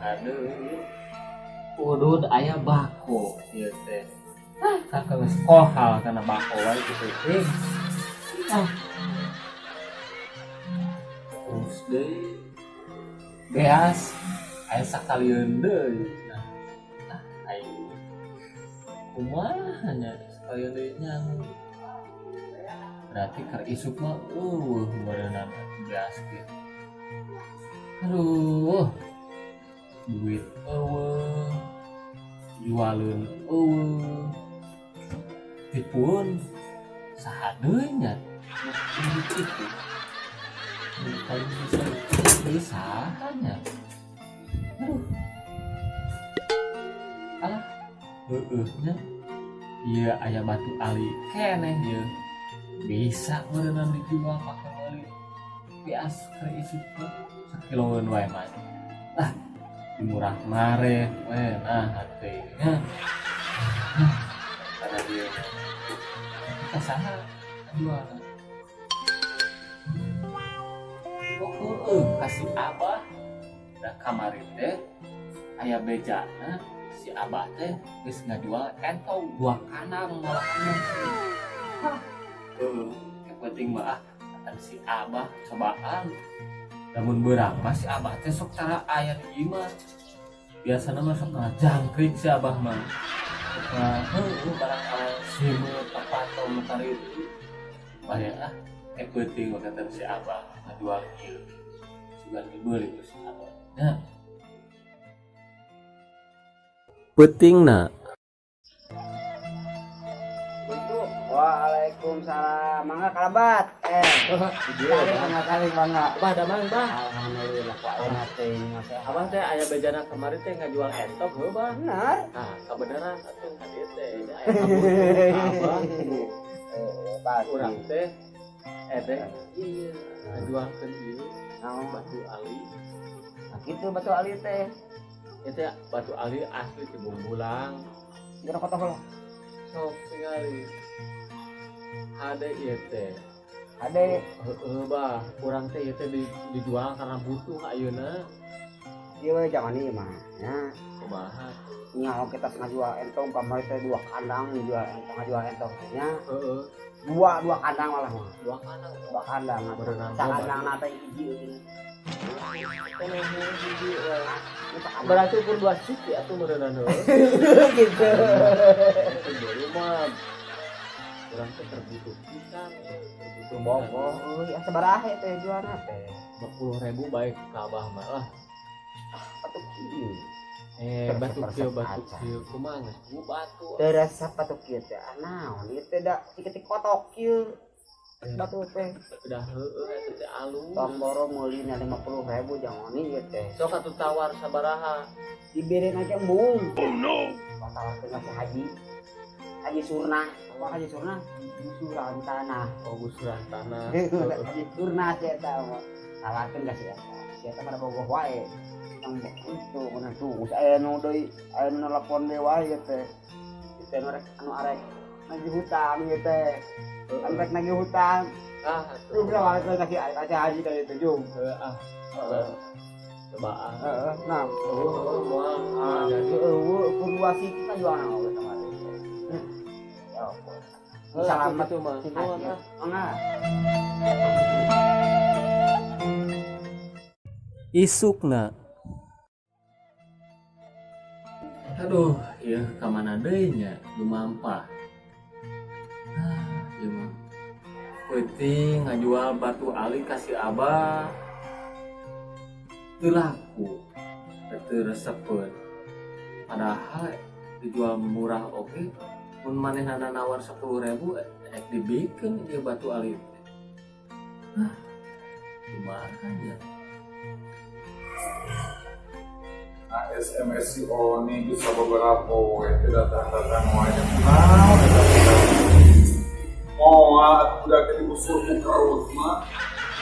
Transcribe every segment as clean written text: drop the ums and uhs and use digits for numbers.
aduh udud aya bako ieu teh kakek geus kohal kana bako wae kitu teh terus deui beas aya sakalieun deui nah aing kumaha nya sakalieun deui nyang berarti keur isuk mah berenang beas gitu aduh duit jualun tipun saha deui nya itu kalau bisa beli saha nya aduh alah nya ieu aya batu ali keneh ieu bisa berenang dijual pakai beli bias keur isuk sakiloan wae mah murah mare we nah hatinya karena dia kita saha jual kasih abah da kamari teh aya bejana si abah teh geus ngajual entong 2 kandang malahan yang penting mah kata si abah cobaan namun berang masih abah teh sok cara aya di imah biasana mah sok jangkrik si abah mah barang simut apa atau mutar itu bahaya penting kata si abah ngajual ieu sugan dibeli ku si abah nya pentingna. Waalaikumsalam. Mangga kalabat. Kali mangga. Abah da mang bah. Alhamdulillah Pak enak teh masih. Abah teh aya bejana kemari teh ngajual entok heuh bah. Benar. Nah, kebenaran atuh hadieu teh aya kabur Abah. Urang teh teh ieu ngajualkeun ieu batu ali. Nah kitu batu ali teh. Itu batu ali asli di Bumbulang. Geura kota Sok tingali. Ada ieu teh. Ade Heuh bah, urang teh ieu teh dijual karena butuh ayeuna. ieu we jangan ieu mah nya. Kumaha? Nya kita ngajual entong kamari teh 2 kandang ngajual entong nya. Heeh. Dua kandang malah mah. 2 kandang. 2 kandang. Berenang. Sakandang teh hiji. Berarti ukur 2 sisi atuh berenang heuh. Gitu. Jadi mah urang teh terbutuh pisan, terbutuh Bogoh euy sabaraha teh jualna teh? 50.000 baik ka abah mah lah. Atuh kieu. Batu kieu kumaha geus ku batu. Teu resep batu kieu teh naon ieu teh da tiketik kotok kieu. Batu teh Udah heueuh eta teh alus. tong boro meulina 50.000 jangan ieu teh. Sok atuh tawar sabaraha? Diberein aja embung. Oh no. Batalkeun ka Haji. Haji Surna. Apa Haji Surna? Gusuran tanah. Oh gusuran tanah. Haji Surna teh eta mah. Tawarkeun ka si eta. Si eta pada bogoh wae. Yang itu kana tuh geus aya nu deui, aya nu nelpon deui wae teh. Teh anu arek nagih hutang ieu teh. Arek nagih hutang. Lu bilang kasih Haji tadi itu jum. Cobaan. Nah, jadi kedua sih kita jualan apa kemarin. Ya. Selamat tuh mah. Enggak. Isukna. Aduh, ieu ka mana deui nya? Lumampah. Ieu mah. Penting ngajual batu ali kasih abah. Teu laku. Teu resepeun. Padahal dijual murah oke. Mun manehna nawar 10.000 rek dibikeun ieu batu ali. Kumaha nya? Nah, SMS si Oni bisa beberapa itu datang-datang wajah udah ke diusur ke rumah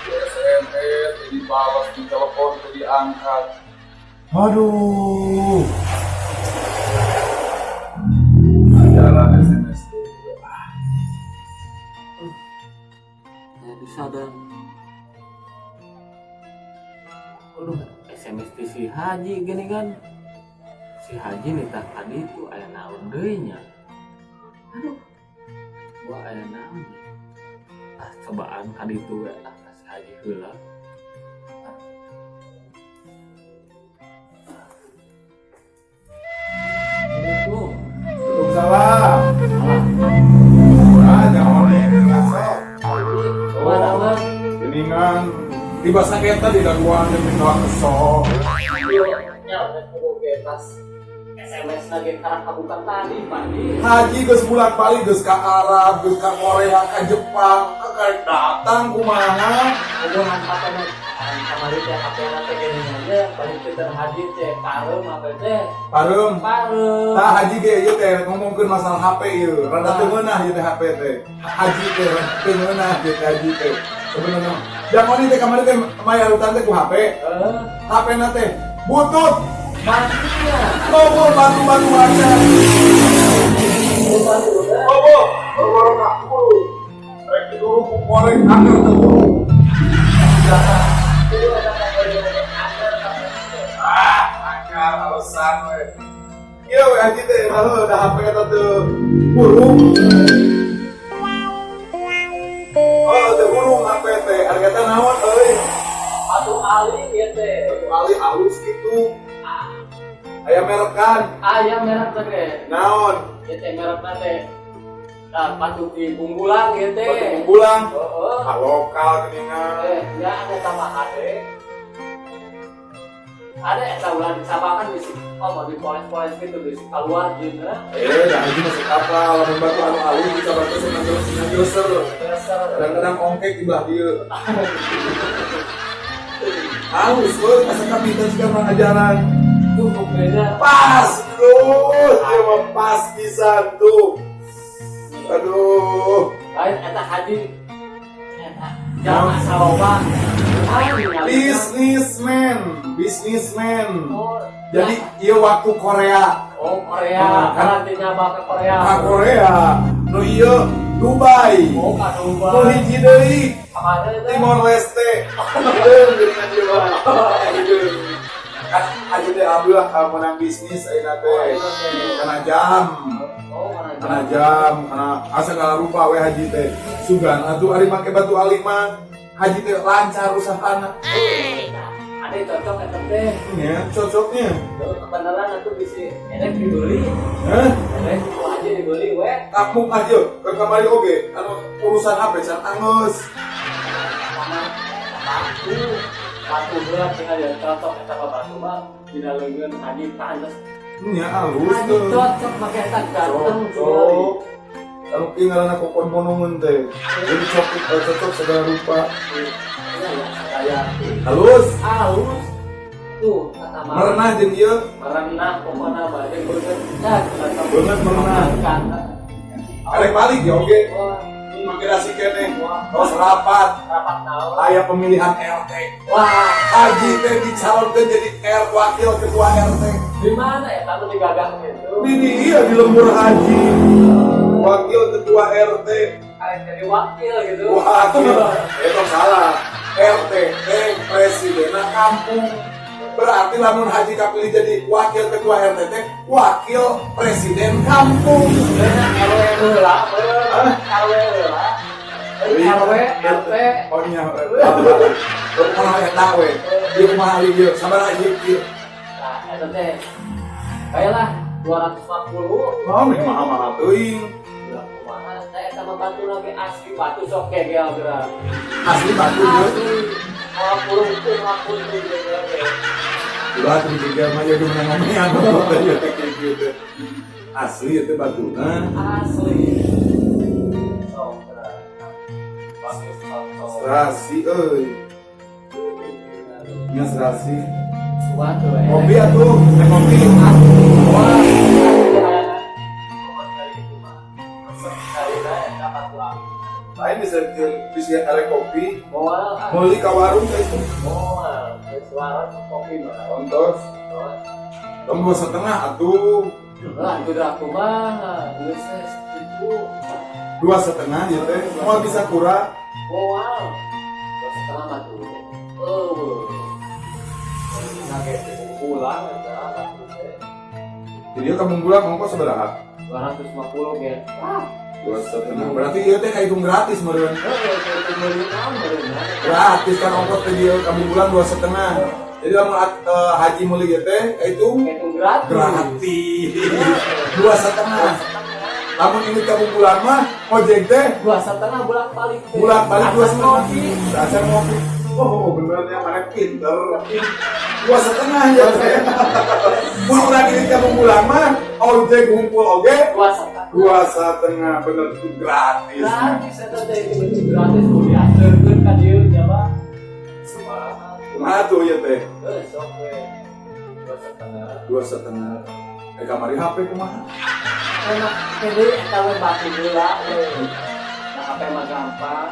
di SMS, di balas, di telepon, diangkat. Aduh, jalan SMS itu Jadi sadar. Aduh, SMS TCH Haji gini kan, si Haji nitah tadi itu aya naon deui nya. Aduh, gua aya naon nya. Cobaan kali itu we si Haji heula. Itu Waalaikumsalam. Jangan ngasok. mana bang? Geningan tiba sakit tadi gangguan demi doa kesok. Ya udah kudu pas SMS lagi karena kabukan tadi pagi. Haji geus bolak-balik geus ka Arab, geus ka Korea, ka Jepang, karek datang kumaha. Hubungan pakai kamari teh HP teh gini aja balik kita Haji teh pareum apa teh? Pareum. Pareum. Tah Haji ge ieu teh ngomongkeun masalah HP ieu, rada teu ngeunah ieu teh HP teh. Haji teh rada teu ngeunah ieu teh Haji teh. Sebenarnya jamon teh kamari teh maya hutan teh ku HP. HP-na teh butut. Matinya. Bobo batu-batu aja. Bobo, bobo aku. Rek dulu ku korek angker teu buru. Angker alasan we. Ieu we Haji teh da HP eta teu burung. Oh, teu burung HP teh. Harga teh naon euy? Atuh ali ieu teh. Ali halus gitu. Aya merekan. Ayam merah teh. Naon? Ieu teh merekna teh. Nah, patut dibunggulang ieu teh. Batu bulang. Heeh. Lokal geningan. Ya ada tambahan deh. Ada eta ulah disabakan bisi mau dipoles-poles gitu bisi keluar jeuna. Dah ini masuk kapal, lamun batu anu alus bisa bantu senang-senang. Kadang-kadang ongkek di belah dieu. Halus euy, asa kapitan sekarang ajaran. Tuh buktinya Pas, aduh, dia mah pas pisan tuh. Aduh, lain eta Haji. Eta jangan asal loba. Bisnismen. Jadi iya waktu Korea. Oh Korea, karantina bak ke Korea. Ka Korea, nu ieu Dubai. Oh ka Nu Dubai. hiji deui Kamana teh? Timor Leste. Hideung geuningan ieu mah. Hideung. Kan aja teh alhamdulillah menang bisnis ayeuna teh. Kana jam. Oh mana Kana jam, kana asa kala rupa we Haji teh. Sugan atuh ari make batu alik mah Haji teh lancar usahana. ada cocok eta teh. Ya, cocoknya. Kebenaran atuh bisi enek dibeli. Hah? Enek ku aja dibeli we. Kamu aja ke kamari oge anu urusan HP can angeus. Sama batu. Batu berat tinggal ya cocok eta batu mah dina leungeun Haji pantes. Nya alus Haji tuh. cocok make eta ganteng Cocok. Anu tinggalan aku kon monongeun teh. Jadi cocok segala rupa. Kayak Halus. halus. Tuh kata mah. Merenah jeung ieu. Merenah pokoknya badan berendah. Bener merenah. Arek balik ya oge. Wah, Imigrasi kene. Terus rapat. rapat naon. Aya pemilihan RT. Wah, Haji teh dicalonkeun jadi wakil ketua RT. di mana ya kamu digagah gitu? Di iya di lembur Haji. Wakil ketua RT. Kayak jadi wakil gitu. Wakil. Itu salah. RT teh presiden kampung. Berarti lamun Haji kapilih jadi wakil ketua RT teh wakil presiden kampung. Bener RW heula, RW heula. RW, RT. Oh iya. Kumaha eta we? Ieu kumaha ieu? Sabaraha ieu? Nah, eta teh. Baiklah 250. Oh, mahal-mahal teuing. Udah kumaha teh eta mah batu lagi asli batu sok gegel geura. Asli batu ieu. Asli. Ngapun gegel. Udah tuh dijaga mah jadi ngomongnya aku tadi kayak gitu. Asli itu batuna. Asli. Sok geura. Bagus sok. Serasi euy. Nya serasi. Waduh, Kopi atuh, kopi. Wah, Lain bisa arek kopi. Moal, Meuli ka warung teh itu. moal, suara kopi mah. Ontos. Tembus setengah atuh. Lah, itu dah aku mah, geus itu. 2,5 ya teh. Moal bisa kurang. Moal. Terus setengah mah tuh. Oh. Nugget. pulang aja. Jadi kamu bulan ongkos seberapa? 250 gen. 2,5. Berarti ieu teh kahitung gratis meureun. Gratis kan ongkos teh dia kamu bulan 2,5. Jadi lamun haji meuli ieu teh kahitung gratis. 2,5. Lamun ini kamu bulan mah ojek teh 2,5 bolak-balik. Bolak-balik 2,5. Dasar ngopi. Oh, benernya mana pinter. 2,5 ya teh. Bulan ini kamu bulan mah ojek ngumpul oge 2,5 bener itu gratis. Gratis eta teh itu gratis kudu diaturkeun ka dieu nya mah. Kumaha tuh ya teh? Sok we. 2,5. Kamari HP kumaha? Enak jadi eta we batu heula we. Nah HP mah gampang.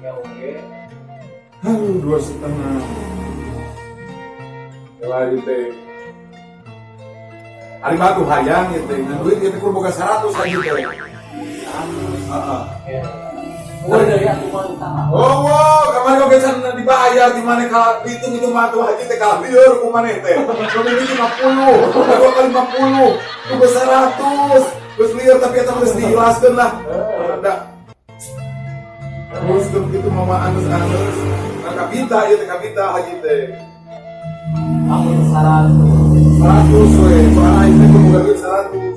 Ya oke. Aduh, 2,5. Lagi teh. Ari batu hayang ya teh. Nah, duit kita kurang boga 100 lagi teh. Heeh. Udah dari aku mau utama. Oh, wow, kamari oge can dibayar di mana ka hitung itu mah tuh haji teh kalah lieur ku maneh teh. Kalau ini 50, kedua kali 50, itu besar 100. Terus lieur tapi eta geus dijelaskeun lah. Ada. Terus itu mama anus-anus. Nah, kapita ieu teh kapita haji teh. Aku 100 we, soalnya itu boga duit 100.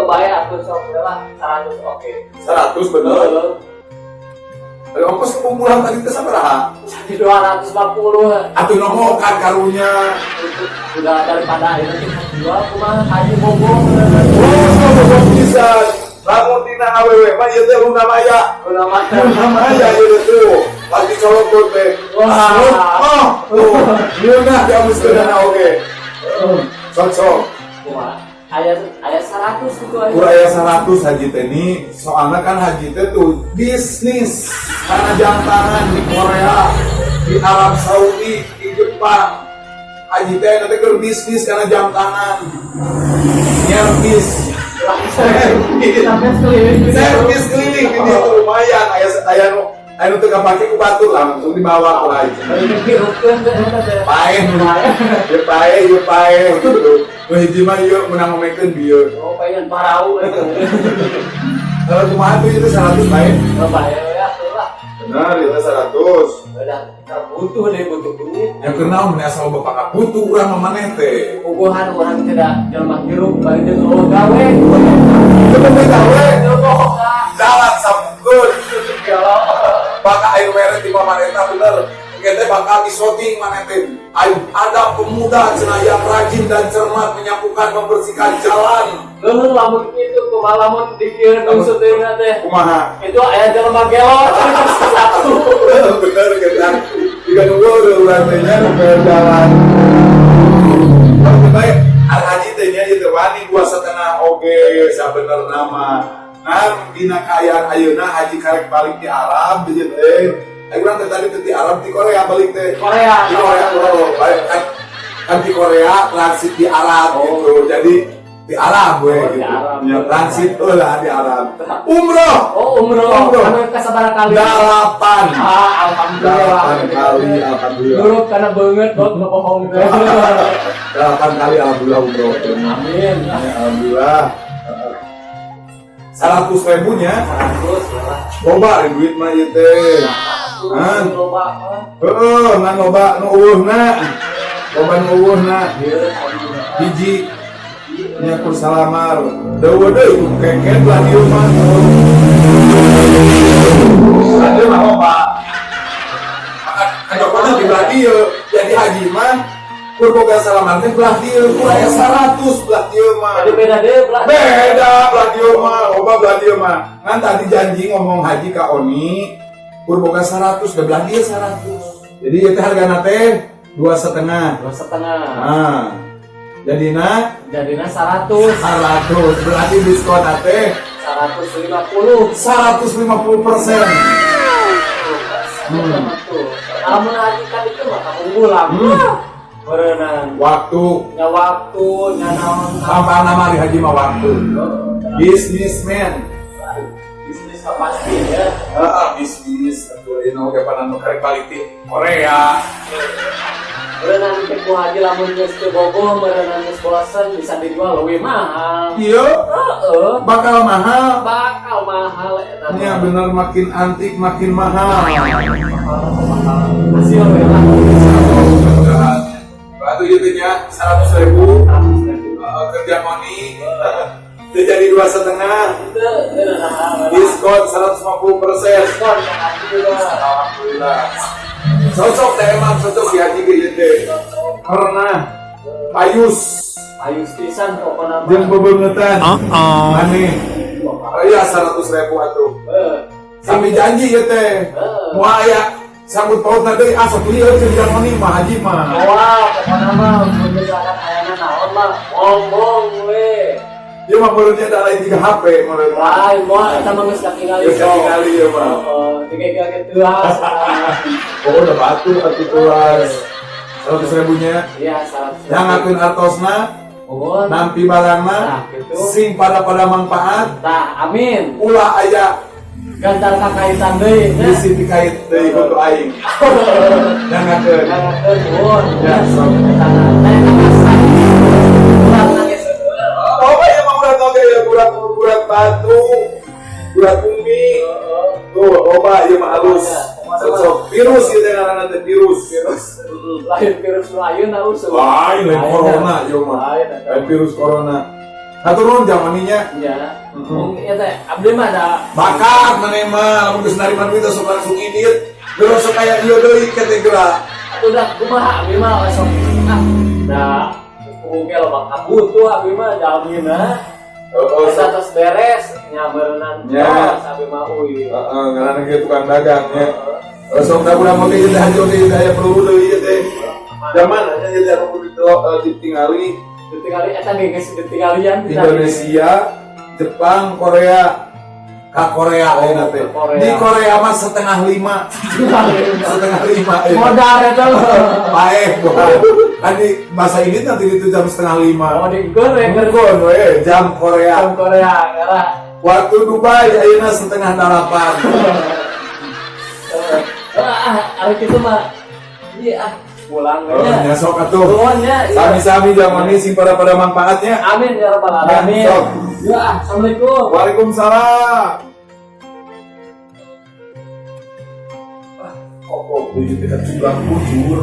bayar aku sok lah 100 oke. 100 bener. Ada ongkos kumpulan tadi teh sabaraha? 250. Atuh nongokan karunya. Udah daripada itu kita jual kumaha haji bobong. Oh, bisa. Lamun dina awewe mah ieu teh luna maya. Luna maya ieu tuh. Lagi colok teh. Wah. Oh, tuh. Luna diamuskeun dana oge. Sok. Kumaha? Aya 100 gitu aja. Uraya 100 haji teh ini soalnya kan haji teh tuh bisnis karena jam tangan di Korea, di Arab Saudi, di Jepang. Haji teh nanti ke bisnis karena jam tangan. Servis keliling ini tuh lumayan. Aya nu teu kapake ku batur langsung dibawa ku haji. Pae gitu. Nu hiji mah ieu menang ngomekeun bieu. Oh, pengen parau itu. Kalau kumaha tuh itu 100 bae. Oh, bayar ya lah. Benar, itu 100. Udah butuh duit. Yang kenal mun asal bapak kaputu urang mah maneh teh. Puguhan orang tidak jelema hirup bari teh lo gawe. Coba teh gawe Jodoh jalan sabukun. ya. Bakal air mere di pamarentah bener. Kita bakal disoting maneh teh. Ada pemuda cenah yang rajin dan cermat menyapukan membersihkan jalan. Lu lamun itu kumaha lamun dikir maksud teh teh. Kumaha? Itu aya jelema gelot satu. Bener kan. Jika nunggu udah ulang tehnya nunggu jalan. Kalau baik, haji tehnya itu wani 2,5 oge sabener nama. Nah, dina kaayaan ayeuna haji karek balik di Arab di teh. Ayo urang teh tadi di Arab di Korea balik teh. Di Korea balik kan di Korea transit di Arab gitu. Jadi di Arab gue di gitu. Arab. Ya transit lah di Arab. Umroh. Umroh. Anu kasabaraha kali? 8. Alhamdulillah. 8 kali alhamdulillah. Nurut karena banget bot ngebohong teh. 8 kali alhamdulillah umroh. Amin. Ya, alhamdulillah. 100.000 nya 100 loba duit mah ieu teh. kan loba Ngan loba nu eueuhna. Loba nu eueuhna. Hiji nya kur salamar. Dawa deui keket lah di rumah. Ada mah loba. Kan jokona di belah dieu. Jadi haji mah kur boga salamar teh belah dieu, kur aya 100 belah dieu mah. ada beda deh Beda belah dieu mah, loba belah dieu mah. Ngan tadi janji ngomong haji ka Oni, kur boga 100, da belah dieu 100. Jadi ieu teh hargana teh 2,5. 2,5 Nah. Jadina 100 berarti diskon teh 150 150%. Namun haji kan itu mah keunggulan berenang Waktu nya naon apa nama di haji mah waktu. Businessman. bisnis pasti ya Bisnis atuh ieu oge pada nu karek balik ti Korea. Berenang teh ku haji lamun geus teu bogoh berenang geus bosen bisa dijual leuwih mahal. Iya, Heeh. bakal mahal. Bakal mahal eta. Ya bener makin antik makin mahal. Hasil we lah. Mudah-mudahan. Batu itunya 100.000 kerja moni dia jadi 2,5 diskon 150%. Alhamdulillah. Cocok teh emang cocok di haji ge teh. Karena payus Ayus pisan pokona mah. jeung bebeungetan. Aneh. Iya 100.000 atuh. Sampai janji ya teh. Moal aya sambut pautna deui asa lieur kerja moni mah haji mah. Wah, pokona mah mun misalkan ayana naon mah ngomong we. Dia mah mulutnya ada lain 3 HP mulut. Lain moal eta mah geus katingali. Geus katingali ya mah. Tiga ketuas. Oh udah batu atuh tuas. 100.000-nya. Iya, 100. Yang ngakeun artosna, Uhun. nampi barangna, Nah, gitu. sing pada manfaat, Tah, amin. ulah aya Gantar kakaitan deui nya. bisi dikait deui foto aing. Yang ngakeun. Ngakeun uhun. Ya, sok. Tanah. Teh kapasan. Urang nangis seuneu. Oh, ya mah urat oge ya urat batu, urat bumi. Tuh, oba ieu mah halus. Sok virus ieu teh ngaranna teh virus. Lain virus nu ayeuna usul. Lain corona ieu mah. Lain virus corona. Hatur nuhun jamaninya. Ya. Mungkin teh abdi mah da Bakat maneh mah lamun geus narima duit sok langsung idit. Geus sok aya ieu deui ke teh geura. udah kumaha abdi mah esok da kumpul loba kabutuh abdi mah jalmina status beres nya berenang Ya. abdi mah uy Heeh, ngaranna ge tukang dagang nya. Sok da budak mah ge teh hajo ge aya perlu deui ieu teh. Zaman nya jadi anu ditingali ditinggali eta ge geus ditinggalian Indonesia, Jepang, Korea. Ka Korea ayeuna teh. Korea. Di Korea mah 4:30. 4:30 ya. modal eta Baik, kan di bahasa Inggris nanti itu jam 4:30. mau digoreng Ngergon we jam Korea. jam Korea gara Waktu Dubai ayeuna 7:30. hari kitu mah iya pulang Oh, nya nyasok atuh. nuhunnya Sami-sami zaman ini sing pada manfaatnya. amin ya rabbal alamin Ya, sok. ya assalamualaikum Waalaikumsalam. Kok tujuh dekat juga bujur.